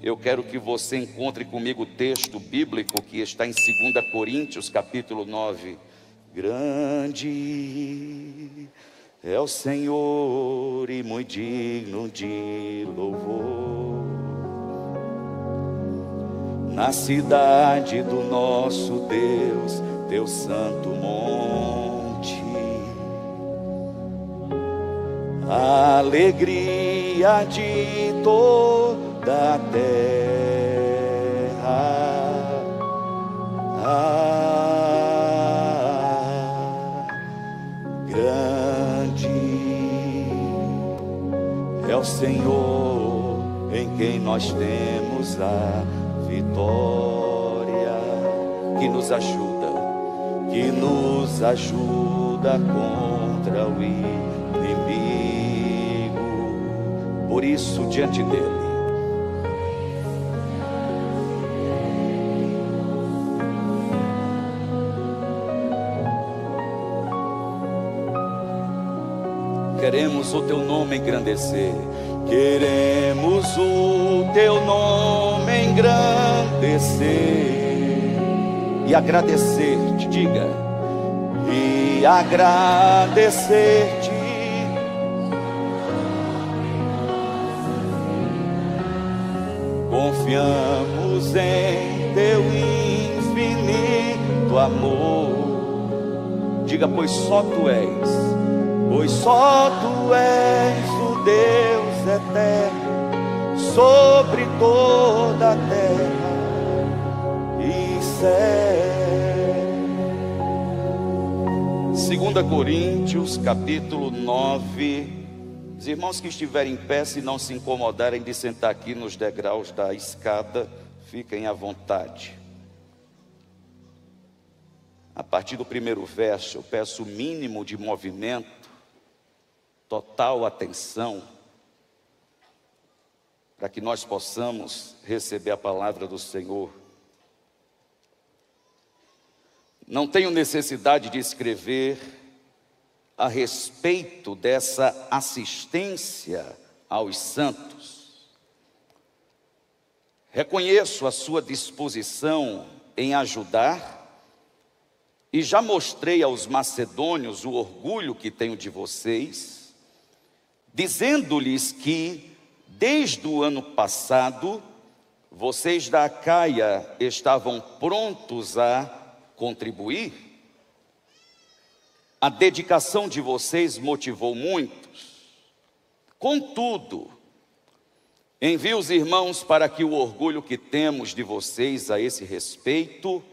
eu quero que você encontre comigo o texto bíblico que está em 2 Coríntios, capítulo 9. Grande é o Senhor e muito digno de louvor, na cidade do nosso Deus, teu santo monte. A alegria de toda a terra, grande é o Senhor em quem nós temos a vitória, que nos ajuda contra o inimigo. Por isso, diante dele, queremos o teu nome engrandecer, queremos o teu nome engrandecer e agradecer-te, diga, e agradecer-te. Confiamos em teu infinito amor. Diga, pois só tu és o Deus eterno, sobre toda a terra e céu. 2 Coríntios, capítulo 9. Os irmãos que estiverem em pé, se não se incomodarem de sentar aqui nos degraus da escada, fiquem à vontade. A partir do primeiro verso, eu peço o mínimo de movimento, total atenção, para que nós possamos receber a palavra do Senhor. Não tenho necessidade de escrever a respeito dessa assistência aos santos. Reconheço a sua disposição em ajudar e já mostrei aos macedônios o orgulho que tenho de vocês, dizendo-lhes que desde o ano passado vocês da Acaia estavam prontos a contribuir. A dedicação de vocês motivou muitos. Contudo, envio os irmãos para que o orgulho que temos de vocês a esse respeito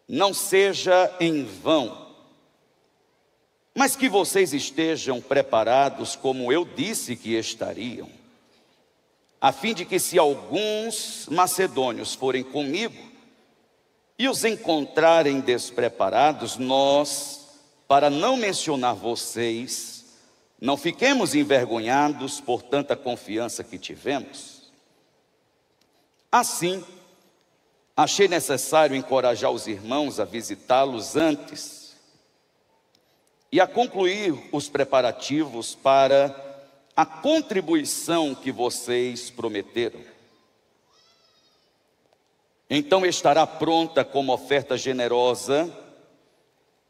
não seja em vão, mas que vocês estejam preparados como eu disse que estariam, a fim de que, se alguns macedônios forem comigo e os encontrarem despreparados, nós, para não mencionar vocês, não fiquemos envergonhados por tanta confiança que tivemos. Assim, achei necessário encorajar os irmãos a visitá-los antes e a concluir os preparativos para a contribuição que vocês prometeram. Então estará pronta como oferta generosa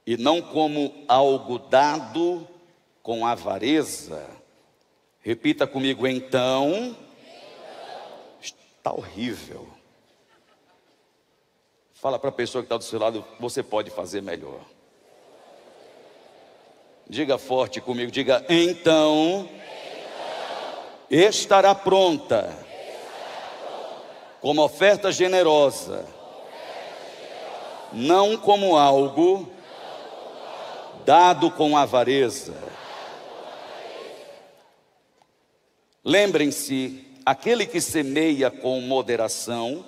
e não como algo dado com avareza. Repita comigo, então. Está horrível. Fala para a pessoa que está do seu lado, você pode fazer melhor. Diga forte comigo, diga, então estará pronta como oferta generosa, não como algo dado com avareza. Lembrem-se, aquele que semeia com moderação,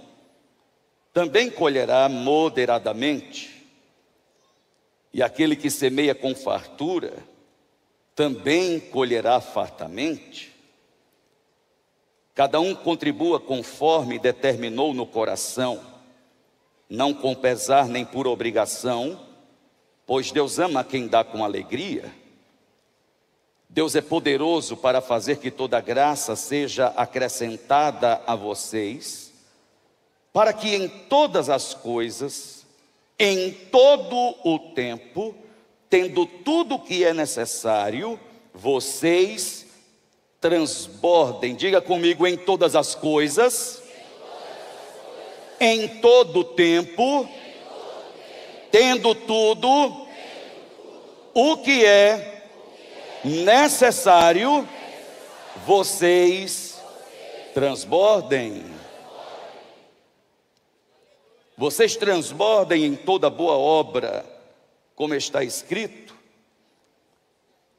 também colherá moderadamente. E aquele que semeia com fartura, também colherá fartamente. Cada um contribua conforme determinou no coração, não com pesar nem por obrigação, pois Deus ama quem dá com alegria. Deus é poderoso para fazer que toda graça seja acrescentada a vocês, para que em todas as coisas, em todo o tempo, tendo tudo o que é necessário, vocês transbordem. Diga comigo: em todas as coisas, em todo o tempo, tendo tudo o que é necessário, vocês transbordem. Vocês transbordem em toda boa obra, como está escrito: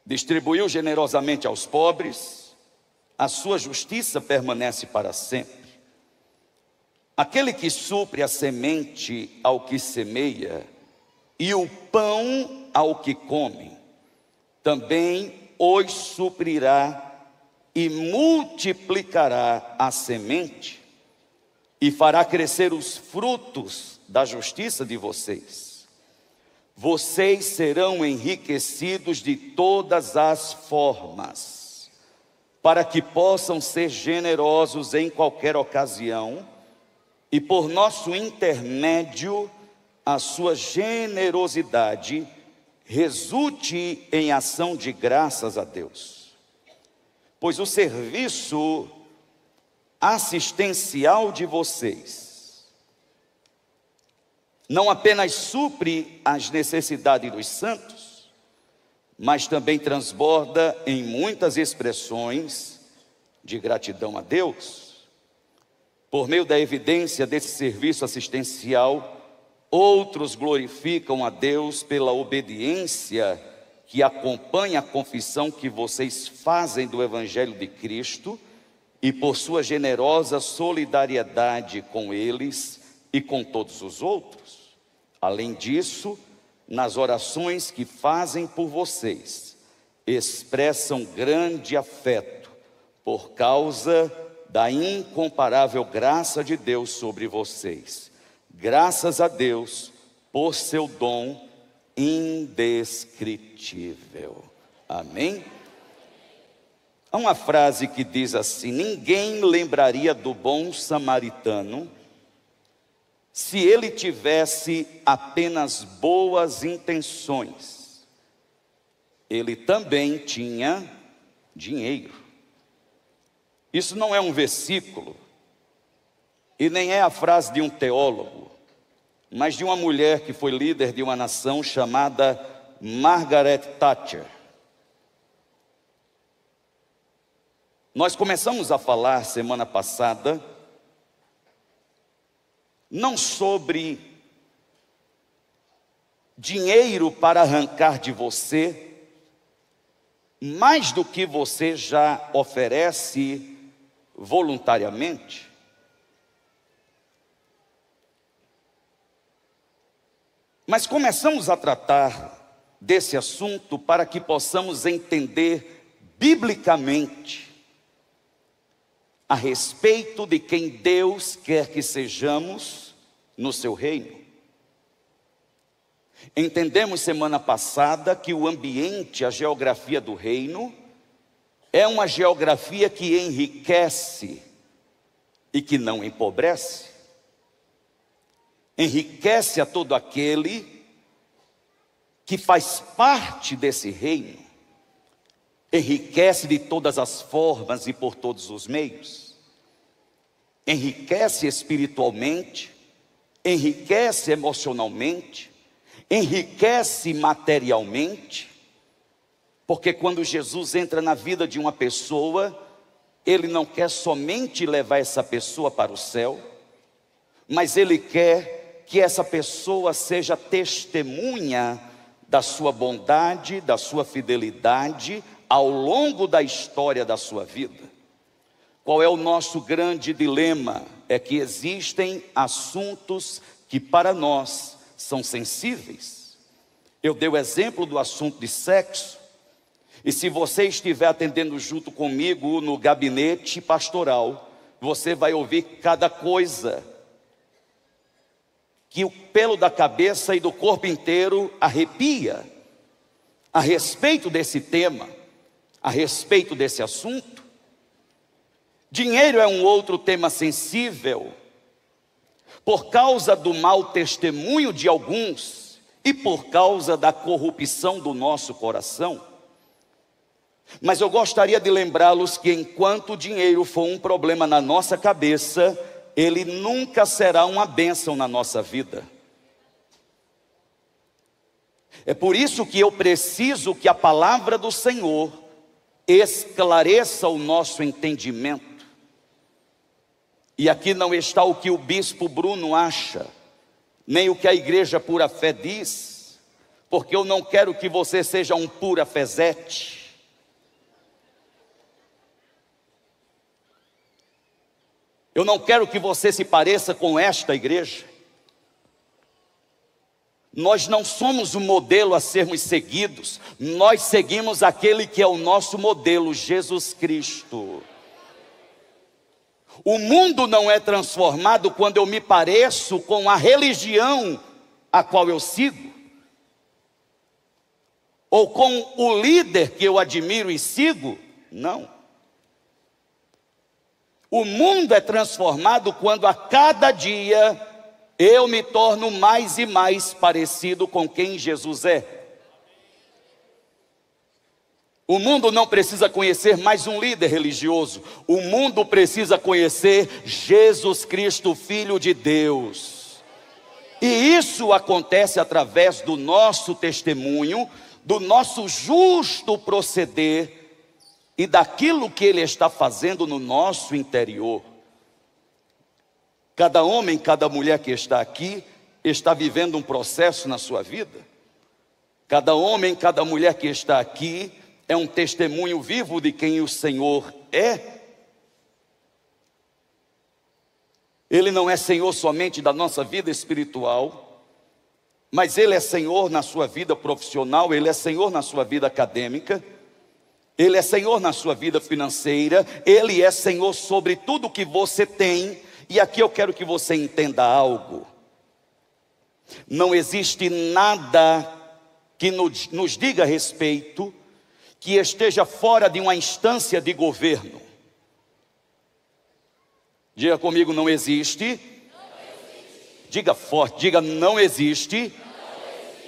distribuiu generosamente aos pobres, a sua justiça permanece para sempre. Aquele que supre a semente ao que semeia e o pão ao que come, também os suprirá e multiplicará a semente e fará crescer os frutos da justiça de vocês. Vocês serão enriquecidos de todas as formas, para que possam ser generosos em qualquer ocasião, e por nosso intermédio, a sua generosidade resulte em ação de graças a Deus. Pois o serviço assistencial de vocês não apenas supre as necessidades dos santos, mas também transborda em muitas expressões de gratidão a Deus. Por meio da evidência desse serviço assistencial, outros glorificam a Deus pela obediência que acompanha a confissão que vocês fazem do Evangelho de Cristo e por sua generosa solidariedade com eles e com todos os outros. Além disso, nas orações que fazem por vocês, expressam grande afeto por causa da incomparável graça de Deus sobre vocês. Graças a Deus por seu dom indescritível. Amém? Há uma frase que diz assim: ninguém lembraria do bom samaritano se ele tivesse apenas boas intenções. Ele também tinha dinheiro. Isso não é um versículo, e nem é a frase de um teólogo, mas de uma mulher que foi líder de uma nação chamada Margaret Thatcher. Nós começamos a falar semana passada, não sobre dinheiro para arrancar de você mais do que você já oferece voluntariamente. Mas começamos a tratar desse assunto para que possamos entender biblicamente a respeito de quem Deus quer que sejamos no seu reino. Entendemos semana passada que o ambiente, a geografia do reino, é uma geografia que enriquece e que não empobrece. Enriquece a todo aquele que faz parte desse reino. Enriquece de todas as formas e por todos os meios. Enriquece espiritualmente, enriquece emocionalmente, enriquece materialmente. Porque quando Jesus entra na vida de uma pessoa, Ele não quer somente levar essa pessoa para o céu, mas Ele quer que essa pessoa seja testemunha da sua bondade, da sua fidelidade ao longo da história da sua vida. Qual é o nosso grande dilema? É que existem assuntos que para nós são sensíveis. Eu dei o exemplo do assunto de sexo. E se você estiver atendendo junto comigo no gabinete pastoral, você vai ouvir cada coisa que o pelo da cabeça e do corpo inteiro arrepia a respeito desse tema. a respeito desse assunto. Dinheiro é um outro tema sensível, por causa do mau testemunho de alguns e por causa da corrupção do nosso coração. Mas eu gostaria de lembrá-los que enquanto o dinheiro for um problema na nossa cabeça, ele nunca será uma bênção na nossa vida. É por isso que eu preciso que a palavra do Senhor esclareça o nosso entendimento. E aqui não está o que o bispo Bruno acha, nem o que a igreja Pura Fé diz, porque eu não quero que você seja um pura fezete. Eu não quero que você se pareça com esta igreja. Nós não somos o modelo a sermos seguidos, nós seguimos aquele que é o nosso modelo, Jesus Cristo. O mundo não é transformado quando eu me pareço com a religião a qual eu sigo, ou com o líder que eu admiro e sigo, não. O mundo é transformado quando a cada dia eu me torno mais e mais parecido com quem Jesus é. O mundo não precisa conhecer mais um líder religioso. O mundo precisa conhecer Jesus Cristo, Filho de Deus. E isso acontece através do nosso testemunho, do nosso justo proceder e daquilo que Ele está fazendo no nosso interior. Cada homem, cada mulher que está aqui, está vivendo um processo na sua vida. Cada homem, cada mulher que está aqui, é um testemunho vivo de quem o Senhor é. Ele não é Senhor somente da nossa vida espiritual, mas Ele é Senhor na sua vida profissional, Ele é Senhor na sua vida acadêmica, Ele é Senhor na sua vida financeira, Ele é Senhor sobre tudo que você tem. E aqui eu quero que você entenda algo. Não existe nada que nos diga respeito que esteja fora de uma instância de governo. Diga comigo, não existe. Diga forte, diga não existe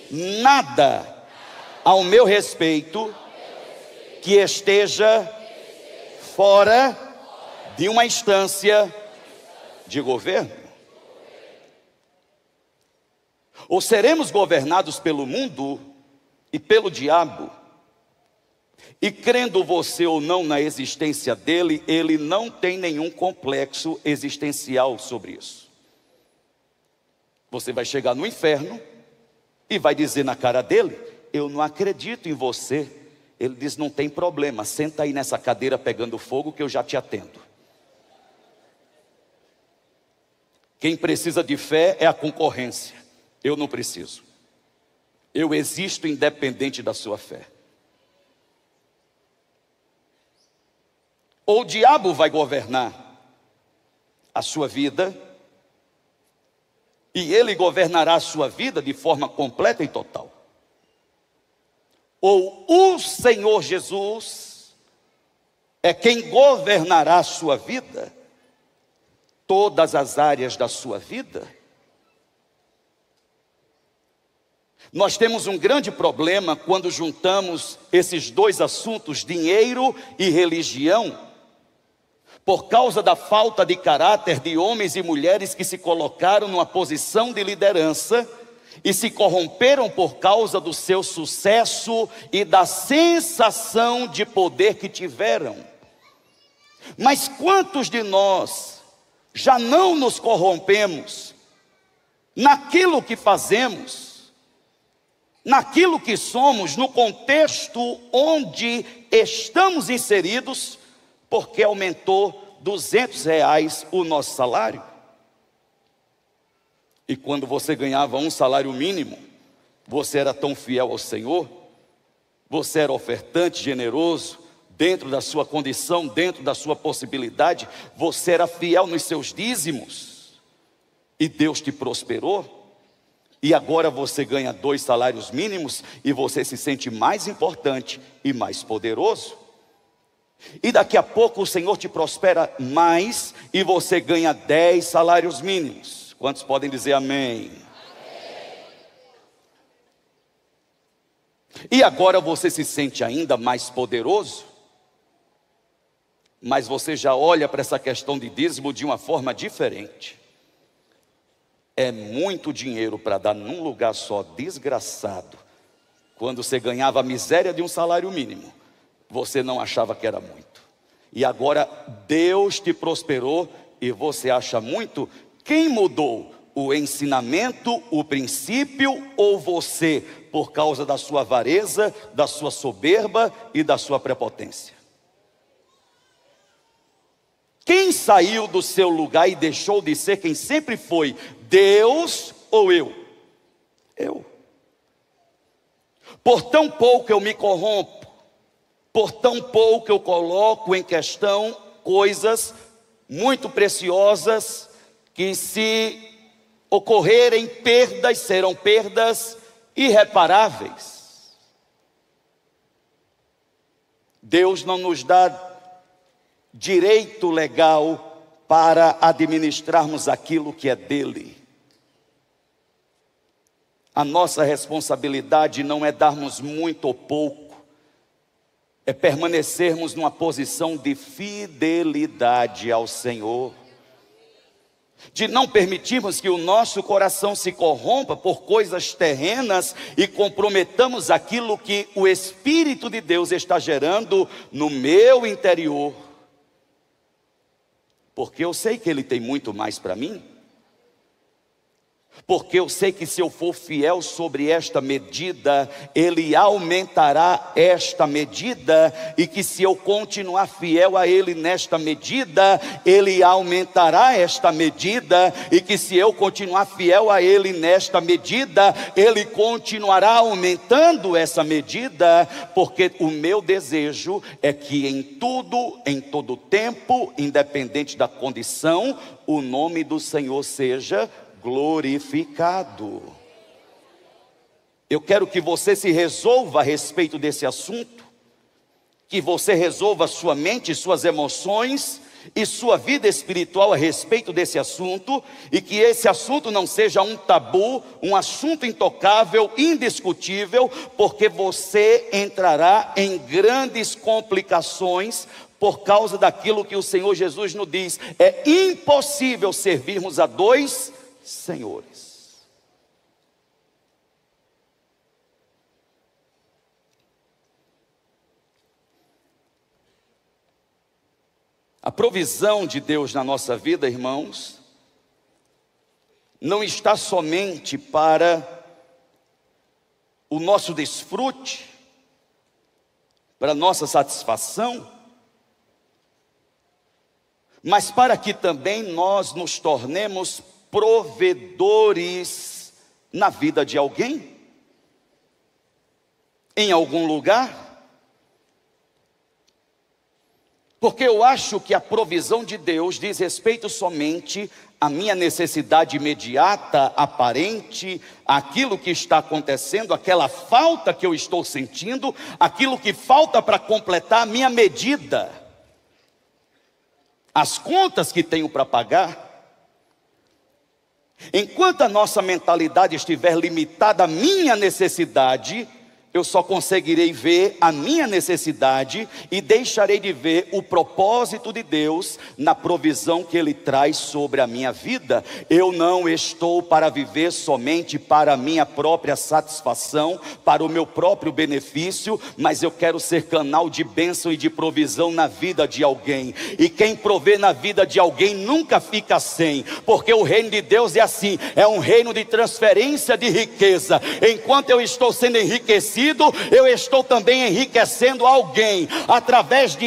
nada ao meu respeito que esteja fora de uma instância de governo. Ou seremos governados pelo mundo e pelo diabo. E crendo você ou não na existência dele, ele não tem nenhum complexo existencial sobre isso. Você vai chegar no inferno e vai dizer na cara dele: eu não acredito em você. Ele diz: não tem problema, senta aí nessa cadeira pegando fogo que eu já te atendo. Quem precisa de fé é a concorrência. Eu não preciso. Eu existo independente da sua fé. Ou o diabo vai governar a sua vida, e ele governará a sua vida de forma completa e total. Ou o Senhor Jesus é quem governará a sua vida, todas as áreas da sua vida. Nós temos um grande problema quando juntamos esses dois assuntos, dinheiro e religião, por causa da falta de caráter de homens e mulheres que se colocaram numa posição de liderança e se corromperam por causa do seu sucesso e da sensação de poder que tiveram. Mas quantos de nós já não nos corrompemos naquilo que fazemos, naquilo que somos, no contexto onde estamos inseridos, porque aumentou R$200 o nosso salário? E quando você ganhava um salário mínimo, você era tão fiel ao Senhor, você era ofertante, generoso, dentro da sua condição, dentro da sua possibilidade, você era fiel nos seus dízimos, e Deus te prosperou. E agora você ganha 2 salários mínimos e você se sente mais importante e mais poderoso. E daqui a pouco o Senhor te prospera mais e você ganha 10 salários mínimos. Quantos podem dizer amém? E agora você se sente ainda mais poderoso, mas você já olha para essa questão de dízimo de uma forma diferente. É muito dinheiro para dar num lugar só, desgraçado. Quando você ganhava a miséria de um salário mínimo, você não achava que era muito. E agora Deus te prosperou e você acha muito. Quem mudou? O ensinamento, o princípio ou você, por causa da sua avareza, da sua soberba e da sua prepotência? Quem saiu do seu lugar e deixou de ser quem sempre foi? Deus ou eu? Eu. Por tão pouco eu me corrompo, por tão pouco eu coloco em questão coisas muito preciosas que, se ocorrerem perdas, serão perdas irreparáveis. Deus não nos dá direito legal para administrarmos aquilo que é dele. A nossa responsabilidade não é darmos muito ou pouco, é permanecermos numa posição de fidelidade ao Senhor, de não permitirmos que o nosso coração se corrompa por coisas terrenas e comprometamos aquilo que o Espírito de Deus está gerando no meu interior, porque eu sei que Ele tem muito mais para mim. Porque eu sei que se eu for fiel sobre esta medida, Ele aumentará esta medida, e que se eu continuar fiel a Ele nesta medida, Ele aumentará esta medida, e que se eu continuar fiel a Ele nesta medida, Ele continuará aumentando essa medida, porque o meu desejo é que em tudo, em todo tempo, independente da condição, o nome do Senhor seja glorificado. Eu quero que você se resolva a respeito desse assunto, que você resolva sua mente, suas emoções e sua vida espiritual a respeito desse assunto, e que esse assunto não seja um tabu, um assunto intocável, indiscutível, porque você entrará em grandes complicações por causa daquilo que o Senhor Jesus nos diz: é impossível servirmos a dois senhores. A provisão de Deus na nossa vida, irmãos, não está somente para o nosso desfrute, para a nossa satisfação, mas para que também nós nos tornemos provedores na vida de alguém, em algum lugar. Porque eu acho que a provisão de Deus diz respeito somente à minha necessidade imediata, aparente, aquilo que está acontecendo, aquela falta que eu estou sentindo, aquilo que falta para completar a minha medida, as contas que tenho para pagar. Enquanto a nossa mentalidade estiver limitada à minha necessidade, eu só conseguirei ver a minha necessidade e deixarei de ver o propósito de Deus na provisão que Ele traz sobre a minha vida. Eu não estou para viver somente para a minha própria satisfação, para o meu próprio benefício, mas eu quero ser canal de bênção e de provisão na vida de alguém. E quem provê na vida de alguém nunca fica sem, porque o reino de Deus é assim, é um reino de transferência de riqueza. Enquanto eu estou sendo enriquecido, eu estou também enriquecendo alguém, através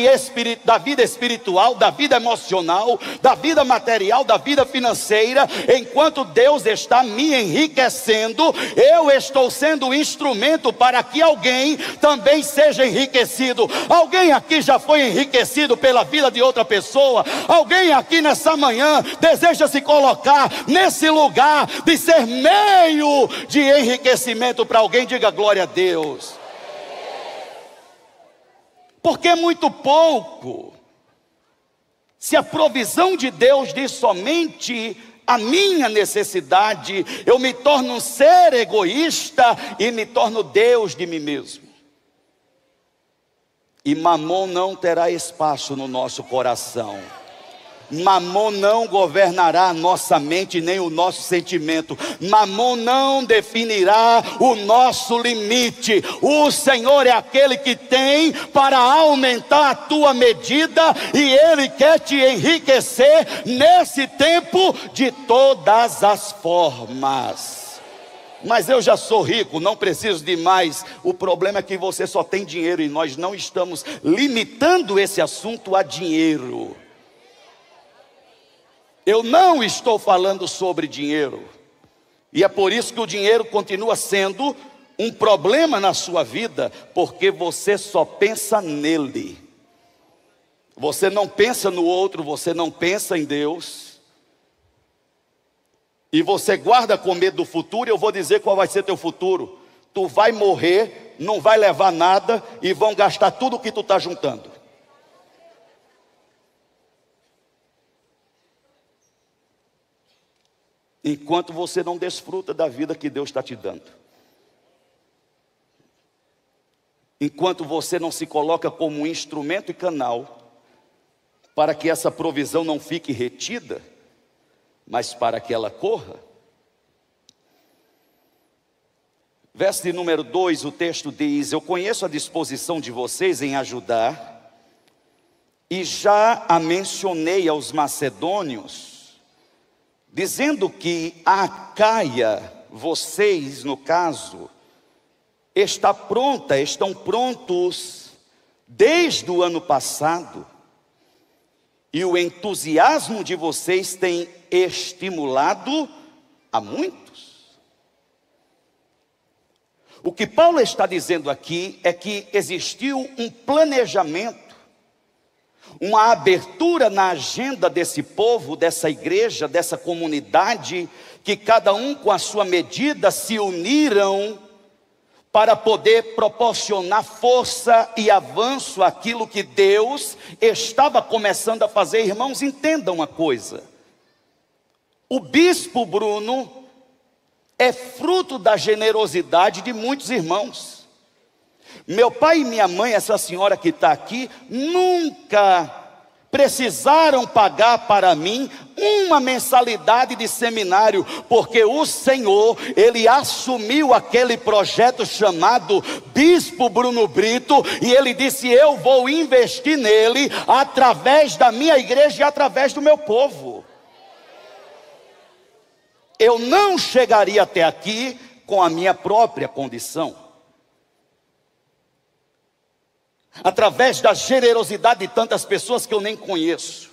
da vida espiritual, da vida emocional, da vida material, da vida financeira. Enquanto Deus está me enriquecendo, eu estou sendo instrumento para que alguém também seja enriquecido. Alguém aqui já foi enriquecido pela vida de outra pessoa? Alguém aqui nessa manhã deseja se colocar nesse lugar de ser meio de enriquecimento para alguém? Diga glória a Deus. Porque é muito pouco. Se a provisão de Deus diz somente a minha necessidade, eu me torno um ser egoísta e me torno Deus de mim mesmo. E Mamon não terá espaço no nosso coração. Mamon não governará a nossa mente nem o nosso sentimento. Mamon não definirá o nosso limite. O Senhor é aquele que tem para aumentar a tua medida, e Ele quer te enriquecer nesse tempo de todas as formas. Mas eu já sou rico, não preciso de mais. O problema é que você só tem dinheiro, e nós não estamos limitando esse assunto a dinheiro. Eu não estou falando sobre dinheiro, e é por isso que o dinheiro continua sendo um problema na sua vida, porque você só pensa nele. Você não pensa no outro, você não pensa em Deus, e você guarda com medo do futuro. E eu vou dizer qual vai ser teu futuro: tu vai morrer, não vai levar nada, e vão gastar tudo o que tu está juntando. Enquanto você não desfruta da vida que Deus está te dando. Enquanto você não se coloca como um instrumento e canal para que essa provisão não fique retida, mas para que ela corra. Verso de número 2, o texto diz: eu conheço a disposição de vocês em ajudar, e já a mencionei aos macedônios, dizendo que a Acaia, vocês no caso, estão prontos desde o ano passado, e o entusiasmo de vocês tem estimulado a muitos. O que Paulo está dizendo aqui é que existiu um planejamento, uma abertura na agenda desse povo, dessa igreja, dessa comunidade, que cada um com a sua medida se uniram para poder proporcionar força e avanço àquilo que Deus estava começando a fazer. Irmãos, entendam uma coisa: o bispo Bruno é fruto da generosidade de muitos irmãos. Meu pai e minha mãe, essa senhora que está aqui, nunca precisaram pagar para mim uma mensalidade de seminário, porque o Senhor, Ele assumiu aquele projeto chamado Bispo Bruno Brito, e Ele disse: eu vou investir nele através da minha igreja e através do meu povo. Eu não chegaria até aqui com a minha própria condição. Através da generosidade de tantas pessoas que eu nem conheço.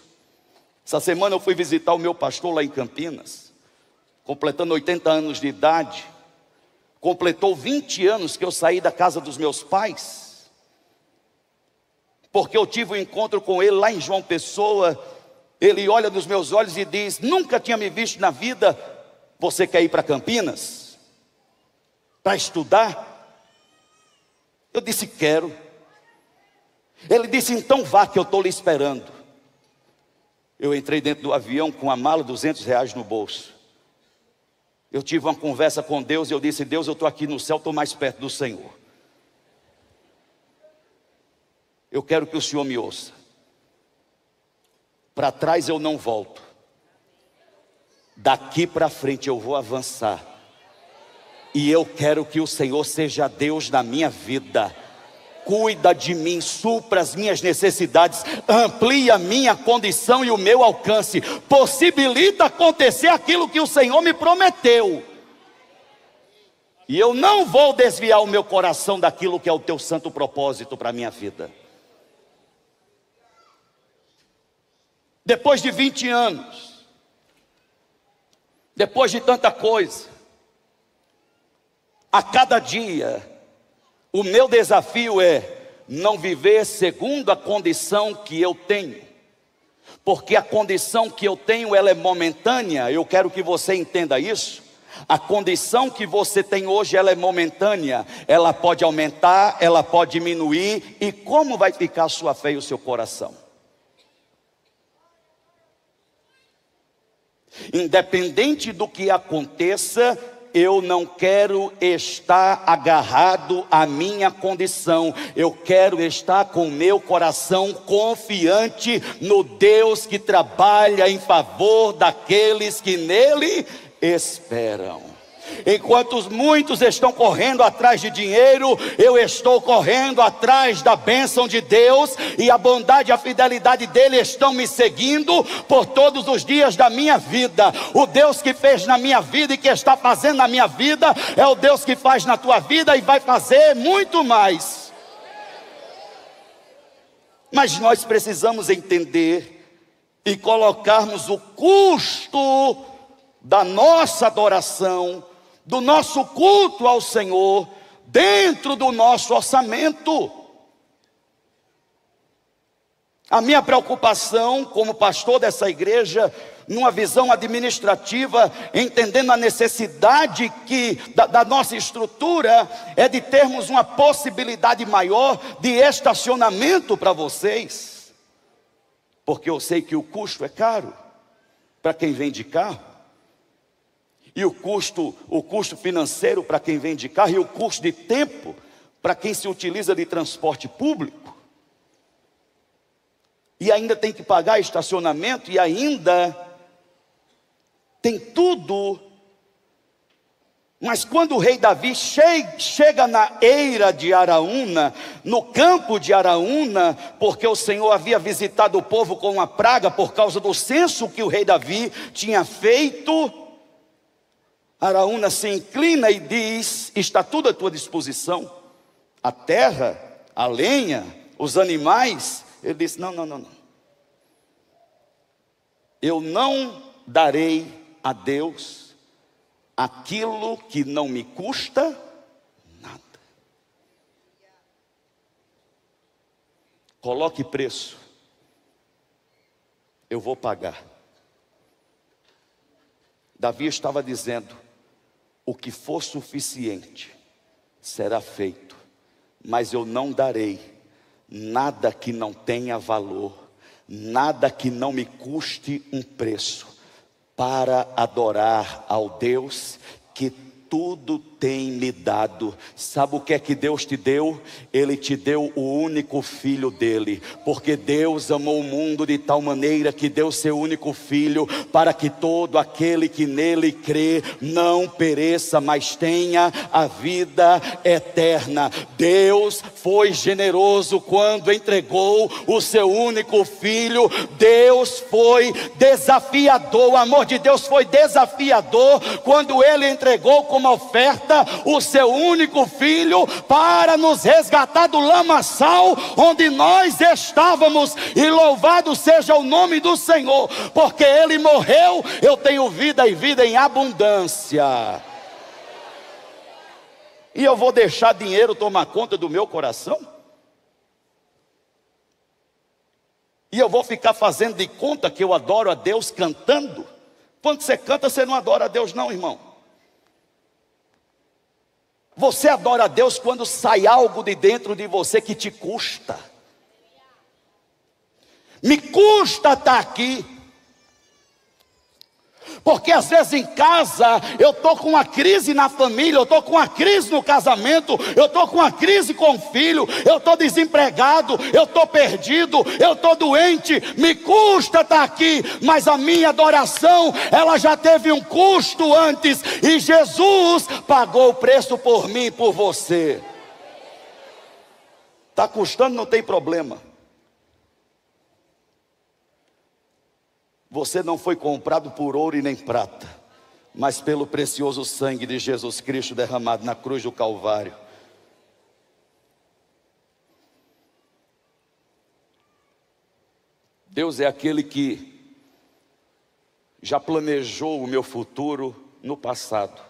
Essa semana eu fui visitar o meu pastor lá em Campinas, completando 80 anos de idade. Completou 20 anos que eu saí da casa dos meus pais, porque eu tive um encontro com ele lá em João Pessoa. Ele olha nos meus olhos e diz: nunca tinha me visto na vida. Você quer ir para Campinas? Para estudar? Eu disse: quero. Ele disse: então vá, que eu estou lhe esperando. Eu entrei dentro do avião com a mala, R$200 no bolso. Eu tive uma conversa com Deus e eu disse: Deus, eu estou aqui no céu, estou mais perto do Senhor. Eu quero que o Senhor me ouça. Para trás eu não volto. Daqui para frente eu vou avançar. E eu quero que o Senhor seja Deus na minha vida. Cuida de mim, supra as minhas necessidades, amplia a minha condição e o meu alcance, possibilita acontecer aquilo que o Senhor me prometeu. E eu não vou desviar o meu coração daquilo que é o teu santo propósito para a minha vida. Depois de 20 anos, depois de tanta coisa, a cada dia, o meu desafio é não viver segundo a condição que eu tenho, porque a condição que eu tenho, ela é momentânea. Eu quero que você entenda isso. A condição que você tem hoje, ela é momentânea. Ela pode aumentar, ela pode diminuir. E como vai ficar a sua fé e o seu coração? Independente do que aconteça, eu não quero estar agarrado à minha condição. Eu quero estar com meu coração confiante no Deus que trabalha em favor daqueles que nele esperam. Enquanto muitos estão correndo atrás de dinheiro, eu estou correndo atrás da bênção de Deus, e a bondade e a fidelidade dele estão me seguindo por todos os dias da minha vida. O Deus que fez na minha vida e que está fazendo na minha vida é o Deus que faz na tua vida e vai fazer muito mais. Mas nós precisamos entender e colocarmos o custo da nossa adoração, do nosso culto ao Senhor, dentro do nosso orçamento. A minha preocupação como pastor dessa igreja, numa visão administrativa, entendendo a necessidade da nossa estrutura, é de termos uma possibilidade maior de estacionamento para vocês, porque eu sei que o custo é caro para quem vem de carro. E o custo financeiro para quem vem de carro, e o custo de tempo para quem se utiliza de transporte público. E ainda tem que pagar estacionamento, e ainda tem tudo. Mas quando o rei Davi chega na eira de Araúna, no campo de Araúna, porque o Senhor havia visitado o povo com uma praga por causa do censo que o rei Davi tinha feito, Araúna se inclina e diz: está tudo à tua disposição, a terra, a lenha, os animais. Ele disse: não. Eu não darei a Deus aquilo que não me custa nada. Coloque preço, eu vou pagar. Davi estava dizendo: o que for suficiente será feito, mas eu não darei nada que não tenha valor, nada que não me custe um preço, para adorar ao Deus que tudo tem me dado. Sabe o que é que Deus te deu? Ele te deu o único filho dele, porque Deus amou o mundo de tal maneira que deu seu único filho, para que todo aquele que nele crê não pereça, mas tenha a vida eterna. Deus foi generoso quando entregou o seu único filho. Deus foi desafiador, o amor de Deus foi desafiador quando ele entregou como oferta o seu único filho para nos resgatar do lamaçal onde nós estávamos. E louvado seja o nome do Senhor, porque ele morreu. Eu tenho vida e vida em abundância. E eu vou deixar dinheiro tomar conta do meu coração? E eu vou ficar fazendo de conta que eu adoro a Deus cantando? Quando você canta, você não adora a Deus não, irmão. Você adora a Deus quando sai algo de dentro de você que te custa. Me custa estar aqui. Porque às vezes em casa eu estou com uma crise na família, eu estou com uma crise no casamento, eu estou com uma crise com o filho, eu estou desempregado, eu estou perdido, eu estou doente. Me custa estar aqui, mas a minha adoração, ela já teve um custo antes, e Jesus pagou o preço por mim e por você. Está custando, não tem problema. Você não foi comprado por ouro e nem prata, mas pelo precioso sangue de Jesus Cristo derramado na cruz do Calvário. Deus é aquele que já planejou o meu futuro no passado.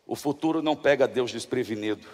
O futuro não pega Deus desprevenido.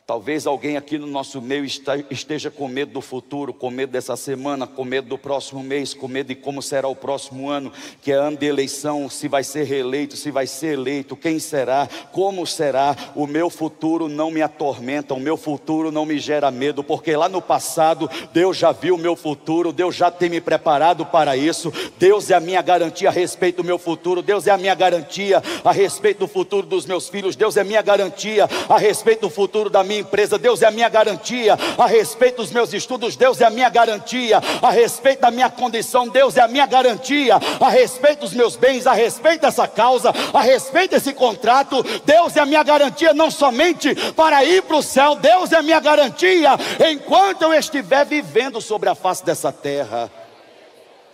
Talvez alguém aqui no nosso meio esteja com medo do futuro, com medo dessa semana, com medo do próximo mês, com medo de como será o próximo ano, que é ano de eleição, se vai ser reeleito, se vai ser eleito, quem será, como será. O meu futuro não me atormenta, o meu futuro não me gera medo, porque lá no passado Deus já viu o meu futuro, Deus já tem me preparado para isso. Deus é a minha garantia a respeito do meu futuro, Deus é a minha garantia a respeito do futuro dos meus filhos, Deus é a minha garantia a respeito do futuro da minha empresa, Deus é a minha garantia a respeito dos meus estudos, Deus é a minha garantia a respeito da minha condição, Deus é a minha garantia a respeito dos meus bens, a respeito dessa causa, a respeito desse contrato. Deus é a minha garantia não somente para ir para o céu, Deus é a minha garantia enquanto eu estiver vivendo sobre a face dessa terra.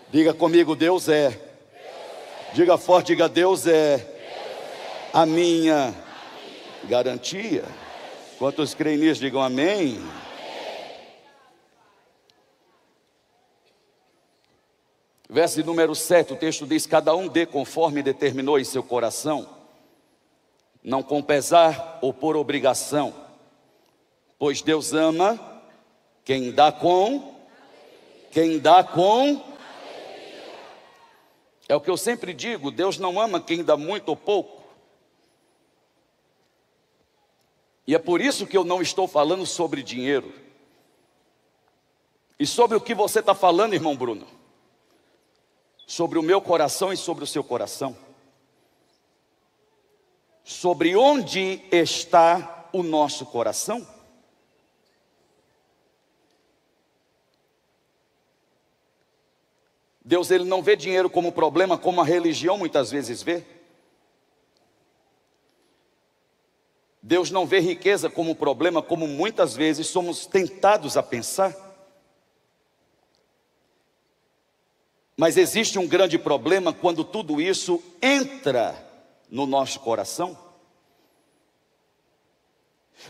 Diga comigo, Deus é. Diga forte, diga, Deus é a minha garantia. Quantos creem nisso, digam amém. Verso número 7, o texto diz: cada um dê conforme determinou em seu coração, não com pesar ou por obrigação, pois Deus ama quem dá com é o que eu sempre digo, Deus não ama quem dá muito ou pouco. E é por isso que eu não estou falando sobre dinheiro. E sobre o que você está falando, irmão Bruno? Sobre o meu coração e sobre o seu coração. Sobre onde está o nosso coração? Deus, ele não vê dinheiro como problema, como a religião muitas vezes vê. Deus não vê riqueza como problema, como muitas vezes somos tentados a pensar. Mas existe um grande problema quando tudo isso entra no nosso coração.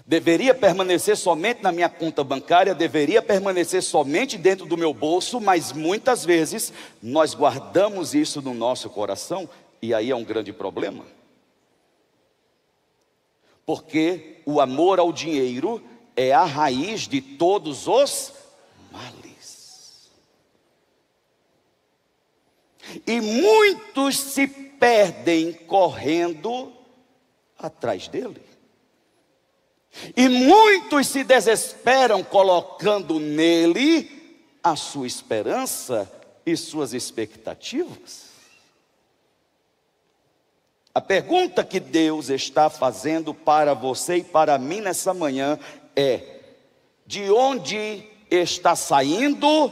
Deveria permanecer somente na minha conta bancária, deveria permanecer somente dentro do meu bolso, mas muitas vezes nós guardamos isso no nosso coração, e aí é um grande problema. Porque o amor ao dinheiro é a raiz de todos os males. E muitos se perdem correndo atrás dele. E muitos se desesperam colocando nele a sua esperança e suas expectativas. A pergunta que Deus está fazendo para você e para mim nessa manhã é: de onde está saindo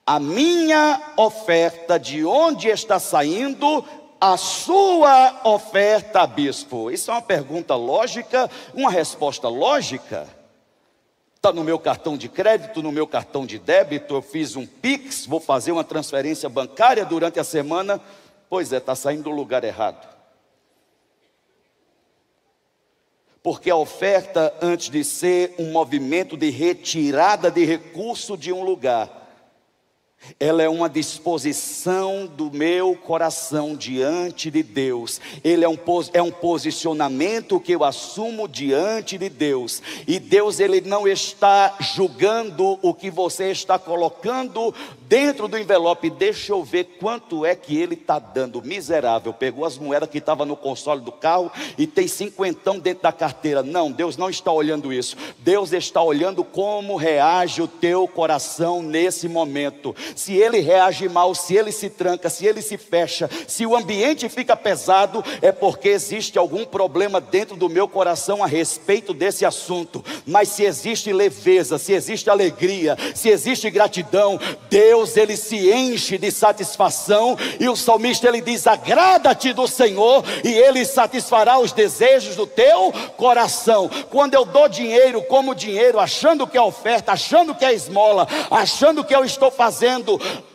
a minha oferta? De onde está saindo a sua oferta, bispo? Isso é uma pergunta lógica, uma resposta lógica. Está no meu cartão de crédito, no meu cartão de débito, eu fiz um Pix, vou fazer uma transferência bancária durante a semana. Pois é, está saindo do lugar errado. Porque a oferta, antes de ser um movimento de retirada de recurso de um lugar, ela é uma disposição do meu coração diante de Deus. Ele é um posicionamento que eu assumo diante de Deus. E Deus, ele não está julgando o que você está colocando dentro do envelope. Deixa eu ver quanto é que ele está dando. Miserável, pegou as moedas que estavam no console do carro e tem 50 dentro da carteira. Não, Deus não está olhando isso. Deus está olhando como reage o teu coração nesse momento. Se ele reage mal, se ele se tranca, se ele se fecha, se o ambiente fica pesado, é porque existe algum problema dentro do meu coração a respeito desse assunto. Mas se existe leveza, se existe alegria, se existe gratidão, Deus, ele se enche de satisfação. E o salmista, ele diz: agrada-te do Senhor e ele satisfará os desejos do teu coração. Quando eu dou dinheiro, como dinheiro, achando que é oferta, achando que é esmola, achando que eu estou fazendo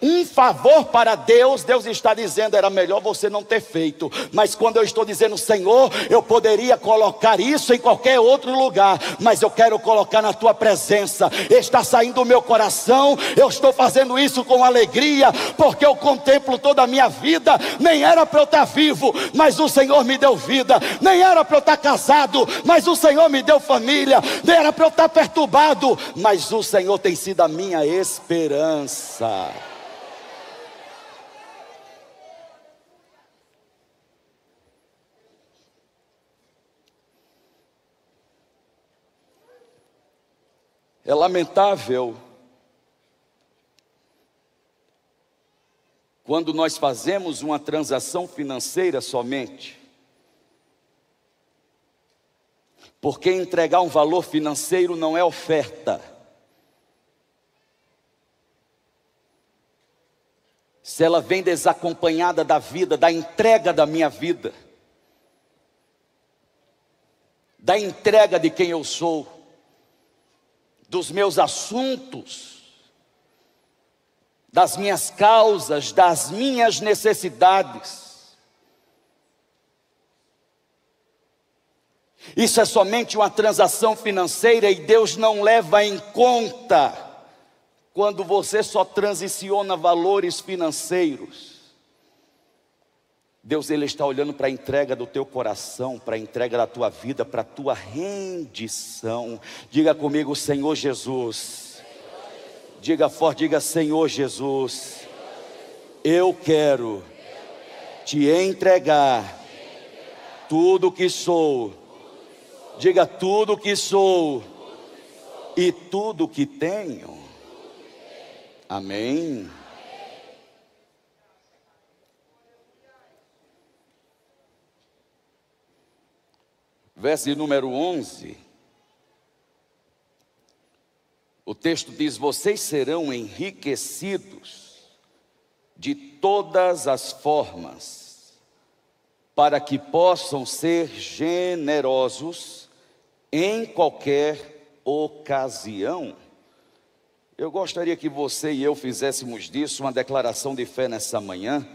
um favor para Deus, Deus está dizendo: era melhor você não ter feito. Mas quando eu estou dizendo: Senhor, eu poderia colocar isso em qualquer outro lugar, mas eu quero colocar na tua presença, está saindo do meu coração, eu estou fazendo isso isso com alegria, porque eu contemplo toda a minha vida. Nem era para eu estar vivo, mas o Senhor me deu vida. Nem era para eu estar casado, mas o Senhor me deu família. Nem era para eu estar perturbado, mas o Senhor tem sido a minha esperança. É lamentável quando nós fazemos uma transação financeira somente, porque entregar um valor financeiro não é oferta. Se ela vem desacompanhada da vida, da entrega da minha vida, da entrega de quem eu sou, dos meus assuntos, das minhas causas, das minhas necessidades. Isso é somente uma transação financeira e Deus não leva em conta quando você só transiciona valores financeiros. Deus, Ele está olhando para a entrega do teu coração, para a entrega da tua vida, para a tua rendição. Diga comigo, Senhor Jesus. Diga forte, diga, Senhor Jesus. Eu quero te entregar tudo que sou. Diga, tudo que sou e tudo que tenho. Amém. Verso número 11, o texto diz: vocês serão enriquecidos de todas as formas, para que possam ser generosos em qualquer ocasião. Eu gostaria que você e eu fizéssemos disso uma declaração de fé nessa manhã.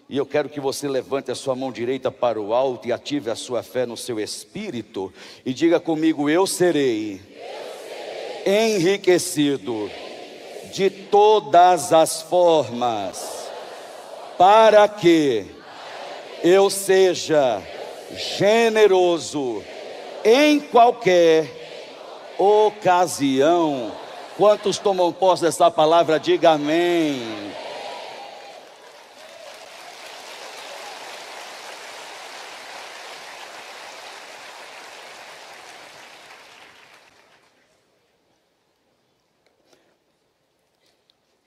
E eu quero que você levante a sua mão direita para o alto e ative a sua fé no seu espírito. E diga comigo: eu serei enriquecido de todas as formas, para que eu seja generoso em qualquer ocasião. Quantos tomam posse dessa palavra? Diga amém.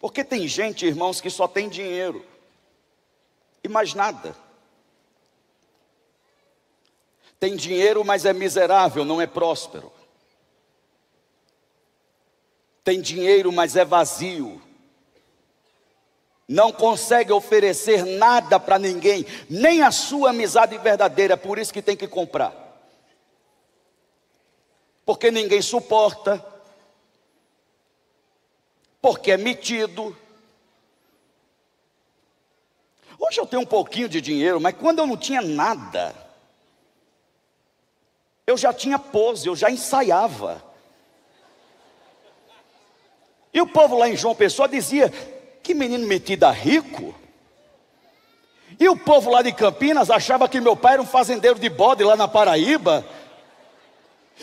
Porque tem gente, irmãos, que só tem dinheiro e mais nada. Tem dinheiro, mas é miserável, não é próspero. Tem dinheiro, mas é vazio. Não consegue oferecer nada para ninguém, nem a sua amizade verdadeira, por isso que tem que comprar. Porque ninguém suporta. Porque é metido. Hoje eu tenho um pouquinho de dinheiro, mas quando eu não tinha nada, eu já tinha pose, eu já ensaiava. E o povo lá em João Pessoa dizia: que menino metido a rico. E o povo lá de Campinas achava que meu pai era um fazendeiro de bode lá na Paraíba.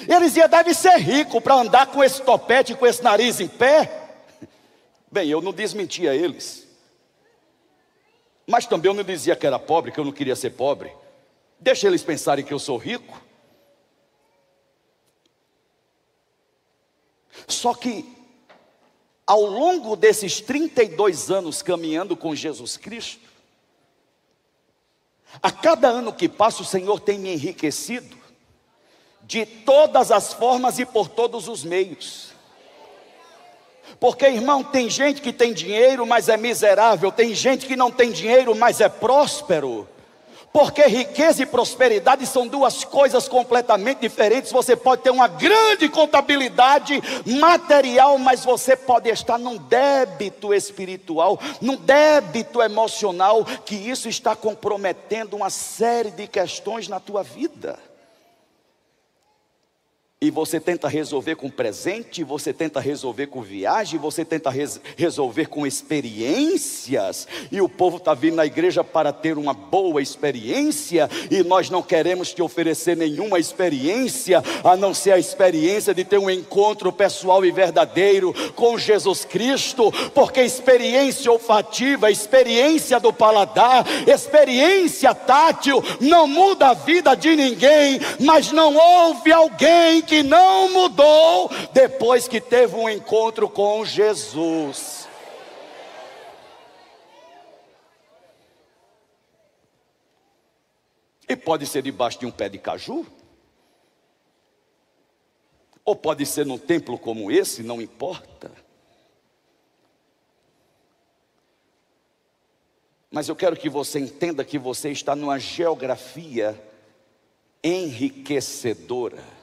E eles diziam: deve ser rico para andar com esse topete, com esse nariz em pé. Bem, eu não desmentia eles, mas também eu não dizia que era pobre, que eu não queria ser pobre. Deixa eles pensarem que eu sou rico. Só que ao longo desses 32 anos caminhando com Jesus Cristo, a cada ano que passa o Senhor tem me enriquecido de todas as formas e por todos os meios. Porque, irmão, tem gente que tem dinheiro, mas é miserável. Tem gente que não tem dinheiro, mas é próspero. Porque riqueza e prosperidade são duas coisas completamente diferentes. Você pode ter uma grande contabilidade material, mas você pode estar num débito espiritual, num débito emocional, que isso está comprometendo uma série de questões na tua vida. E você tenta resolver com presente, você tenta resolver com viagem, você tenta resolver com experiências. E o povo está vindo na igreja para ter uma boa experiência, e nós não queremos te oferecer nenhuma experiência, a não ser a experiência de ter um encontro pessoal e verdadeiro com Jesus Cristo. Porque experiência olfativa, experiência do paladar, experiência tátil não muda a vida de ninguém. Mas não houve alguém que não mudou depois que teve um encontro com Jesus. E pode ser debaixo de um pé de caju, ou pode ser num templo como esse, não importa. Mas eu quero que você entenda que você está numa geografia enriquecedora.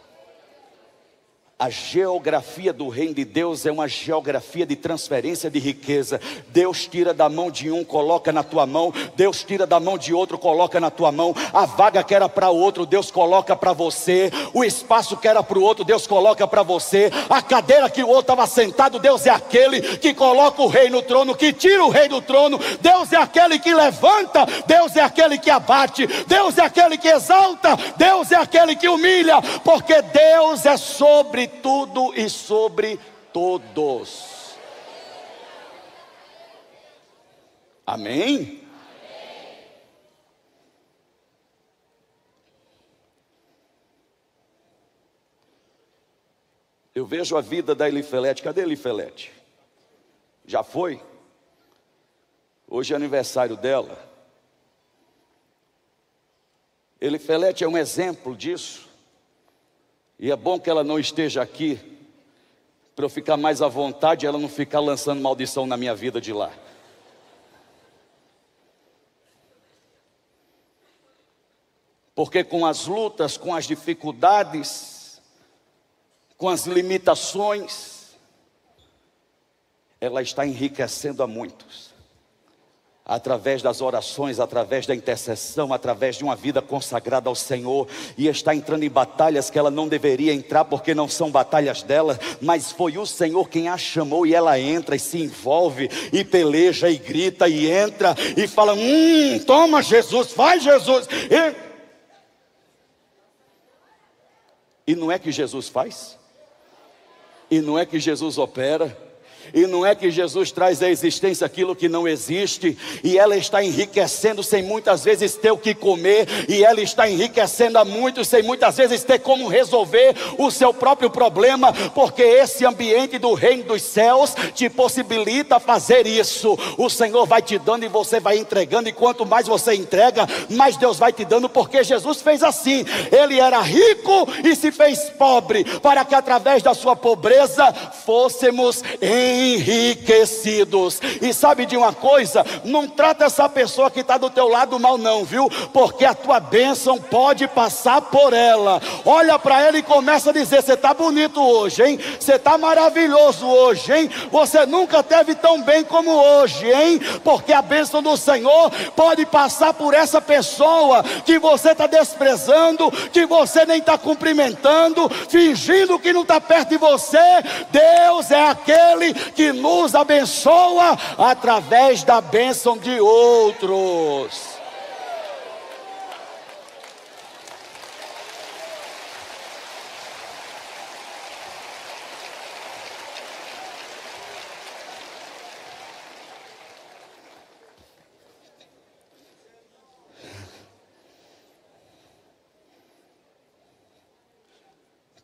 A geografia do reino de Deus é uma geografia de transferência de riqueza. Deus tira da mão de um, coloca na tua mão. Deus tira da mão de outro, coloca na tua mão. A vaga que era para o outro, Deus coloca para você. O espaço que era para o outro, Deus coloca para você. A cadeira que o outro estava sentado, Deus é aquele que coloca o rei no trono, que tira o rei do trono. Deus é aquele que levanta, Deus é aquele que abate, Deus é aquele que exalta, Deus é aquele que humilha. Porque Deus é sobre tudo e sobre todos. Amém? Eu vejo a vida da Elifelete. Cadê Elifelete? Já foi? Hoje é aniversário dela. Elifelete é um exemplo disso. E é bom que ela não esteja aqui, para eu ficar mais à vontade e ela não ficar lançando maldição na minha vida de lá. Porque com as lutas, com as dificuldades, com as limitações, ela está enriquecendo a muitos. Através das orações, através da intercessão, através de uma vida consagrada ao Senhor. E está entrando em batalhas que ela não deveria entrar, porque não são batalhas dela, mas foi o Senhor quem a chamou. E ela entra e se envolve, e peleja, e grita, e entra, e fala: toma Jesus, faz Jesus. E não é que Jesus faz? E não é que Jesus opera? E não é que Jesus traz à existência aquilo que não existe? E ela está enriquecendo sem muitas vezes ter o que comer. E ela está enriquecendo a muitos sem muitas vezes ter como resolver o seu próprio problema. Porque esse ambiente do reino dos céus te possibilita fazer isso. O Senhor vai te dando e você vai entregando. E quanto mais você entrega, mais Deus vai te dando. Porque Jesus fez assim. Ele era rico e se fez pobre, para que através da sua pobreza fôssemos enriquecidos. E sabe de uma coisa? Não trata essa pessoa que está do teu lado mal não, viu? Porque a tua bênção pode passar por ela. Olha para ela e começa a dizer: você está bonito hoje, hein? Você está maravilhoso hoje, hein? Você nunca teve tão bem como hoje, hein? Porque a bênção do Senhor pode passar por essa pessoa que você está desprezando, que você nem está cumprimentando, fingindo que não está perto de você. Deus é aquele que nos abençoa através da bênção de outros.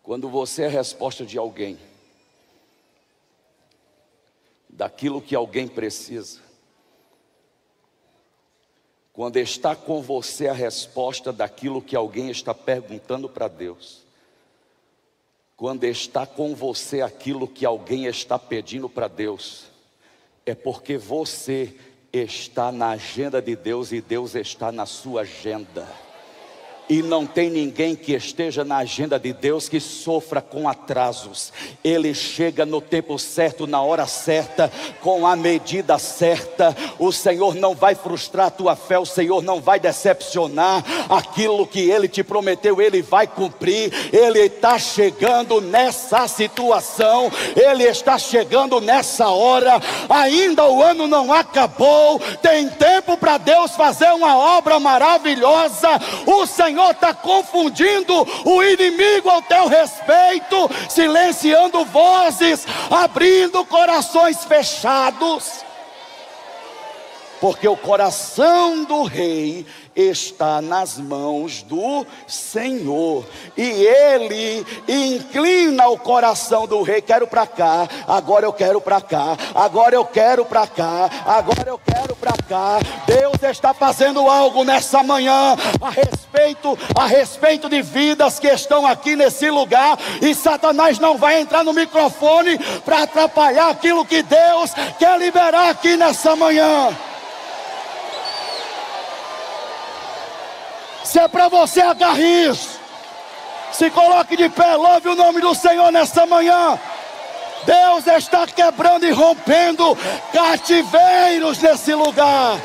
Quando você é a resposta de alguém, daquilo que alguém precisa, quando está com você a resposta daquilo que alguém está perguntando para Deus, quando está com você aquilo que alguém está pedindo para Deus, é porque você está na agenda de Deus e Deus está na sua agenda. E não tem ninguém que esteja na agenda de Deus que sofra com atrasos. Ele chega no tempo certo, na hora certa, com a medida certa. O Senhor não vai frustrar a tua fé, o Senhor não vai decepcionar. Aquilo que Ele te prometeu, Ele vai cumprir. Ele está chegando nessa situação, Ele está chegando nessa hora. Ainda o ano não acabou, tem tempo para Deus fazer uma obra maravilhosa. O Senhor está confundindo o inimigo ao teu respeito, silenciando vozes, abrindo corações fechados, porque o coração do rei está nas mãos do Senhor, e Ele inclina o coração do rei. Quero para cá, agora eu quero para cá, agora eu quero para cá, agora eu quero para cá. Deus está fazendo algo nessa manhã a respeito de vidas que estão aqui nesse lugar, e Satanás não vai entrar no microfone para atrapalhar aquilo que Deus quer liberar aqui nessa manhã. Se é para você, agarre isso. Se coloque de pé, louve o nome do Senhor nessa manhã. Deus está quebrando e rompendo cativeiros nesse lugar.